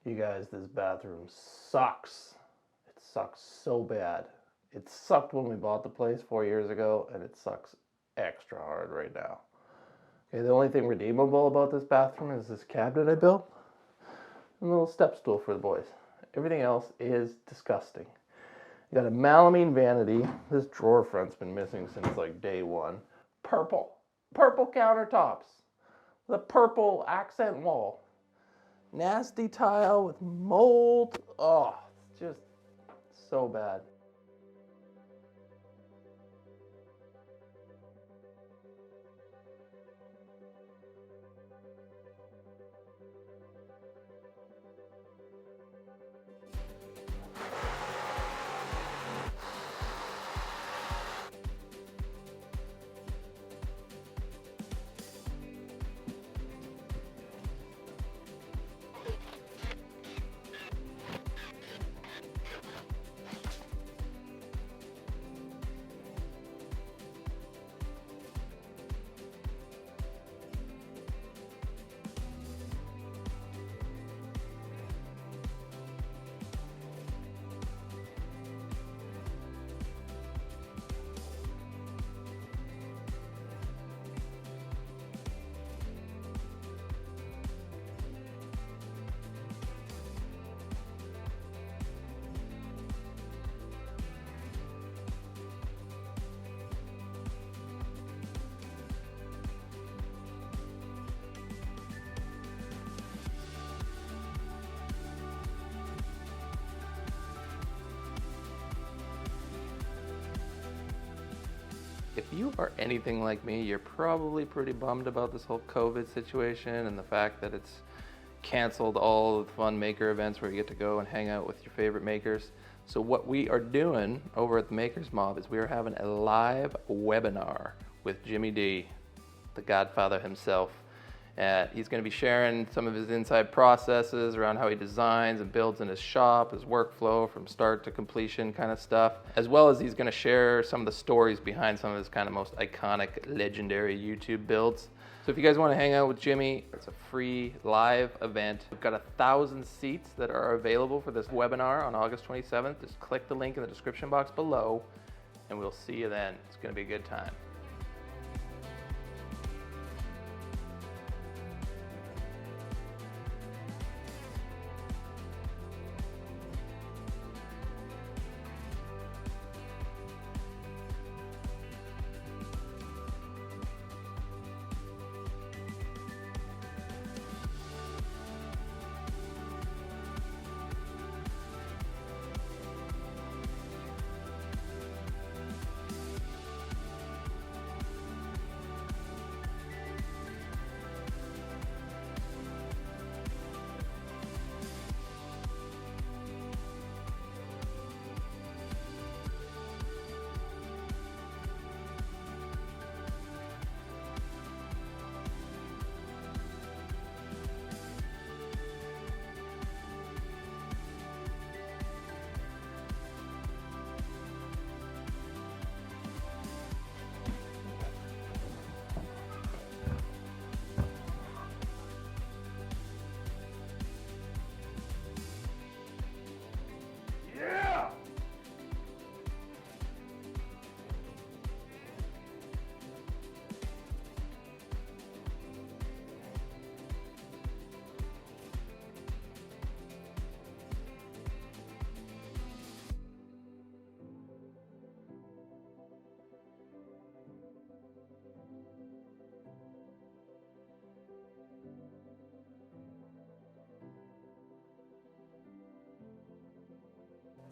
You guys, this bathroom sucks. It sucks so bad. It sucked when we bought the place 4 years ago, and it sucks extra hard right now. Okay, the only thing redeemable about this bathroom is this cabinet I built and a little step stool for the boys. Everything else is disgusting. You got a melamine vanity. This drawer front's been missing since like day one. Purple countertops. The purple accent wall. Nasty tile with mold. Oh, it's just so bad. If you are anything like me, you're probably pretty bummed about this whole COVID situation and the fact that it's canceled all of the fun maker events where you get to go and hang out with your favorite makers. So what we are doing over at the Makers Mob is we are having a live webinar with Jimmy D, the Godfather himself. He's going to be sharing some of his inside processes around how he designs and builds in his shop, his workflow from start to completion kind of stuff, as well as he's going to share some of the stories behind some of his kind of most iconic, legendary YouTube builds. So if you guys want to hang out with Jimmy, it's a free live event. We've got 1,000 seats that are available for this webinar on August 27th. Just click the link in the description box below, and we'll see you then. It's going to be a good time.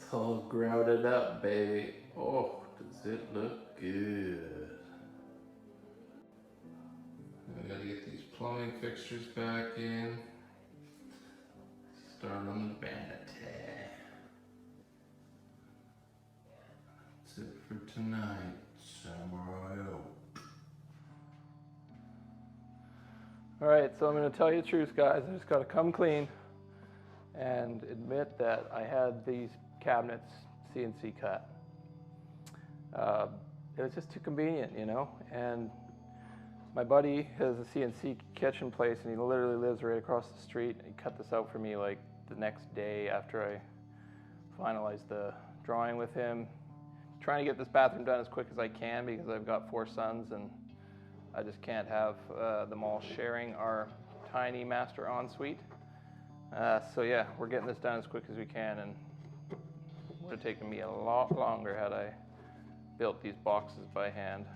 It's all grouted up, baby. Oh, does it look good. I gotta get these plumbing fixtures back in. Start on the vanity. That's it for tonight, Samurai. Alright, so I'm going to tell you the truth, guys. I just got to come clean and admit that I had these cabinets CNC cut. It was just too convenient, you know, and my buddy has a CNC kitchen place and he literally lives right across the street. He cut this out for me like the next day after I finalized the drawing with him. Trying to get this bathroom done as quick as I can because I've got 4 sons and I just can't have them all sharing our tiny master ensuite. So yeah, we're getting this done as quick as we can, and it would have taken me a lot longer had I built these boxes by hand.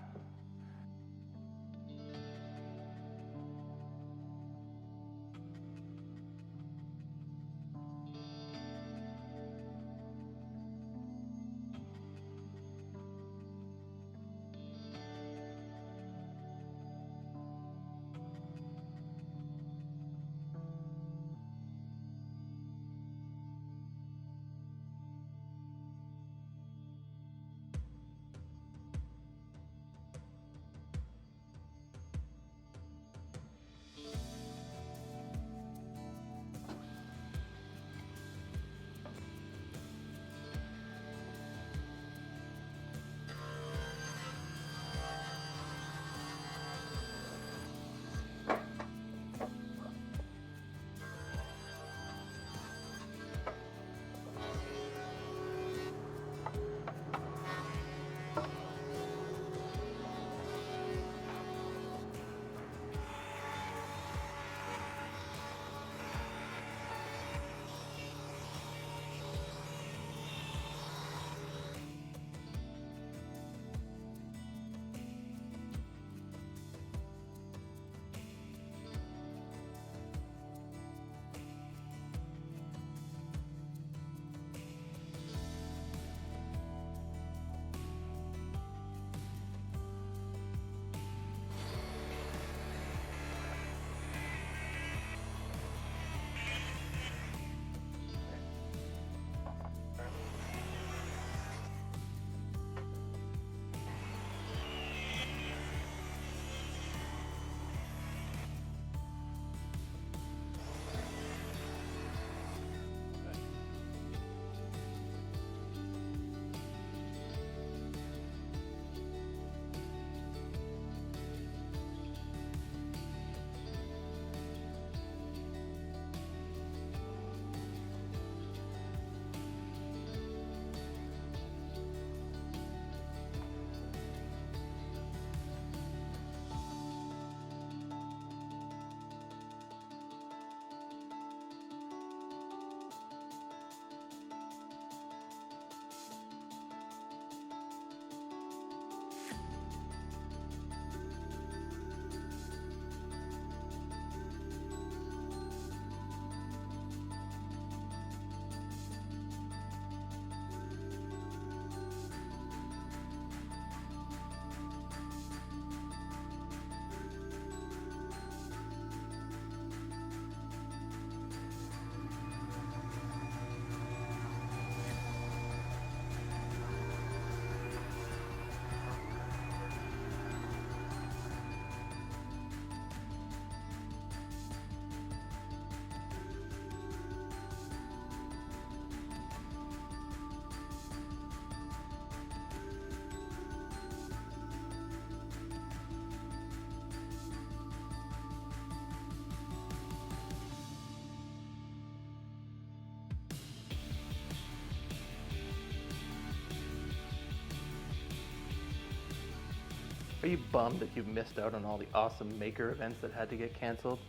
Are you bummed that you've missed out on all the awesome maker events that had to get canceled?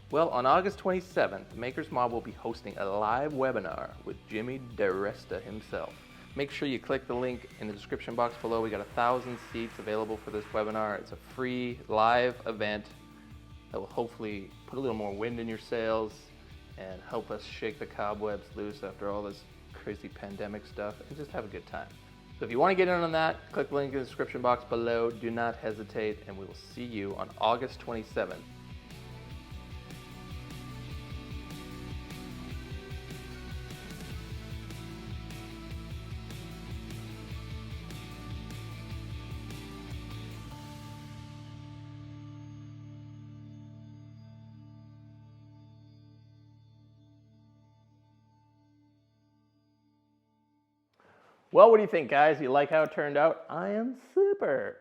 Well, on August 27th, Makers Mob will be hosting a live webinar with Jimmy DeResta himself. Make sure you click the link in the description box below. We got 1,000 seats available for this webinar. It's a free live event that will hopefully put a little more wind in your sails and help us shake the cobwebs loose after all this crazy pandemic stuff and just have a good time. So if you want to get in on that, click the link in the description box below. Do not hesitate, and we will see you on August 27th. Well, what do you think, guys? You like how it turned out? I am super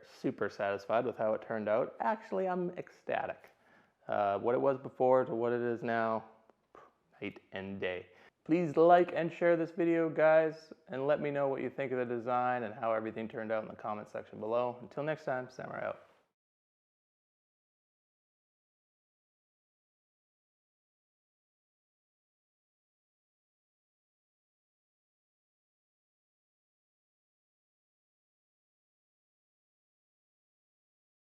satisfied with how it turned out. Actually, I'm ecstatic. What it was before to what it is now, night and day. Please like and share this video, guys, and let me know what you think of the design and how everything turned out in the comment section below. Until next time, Samurai out.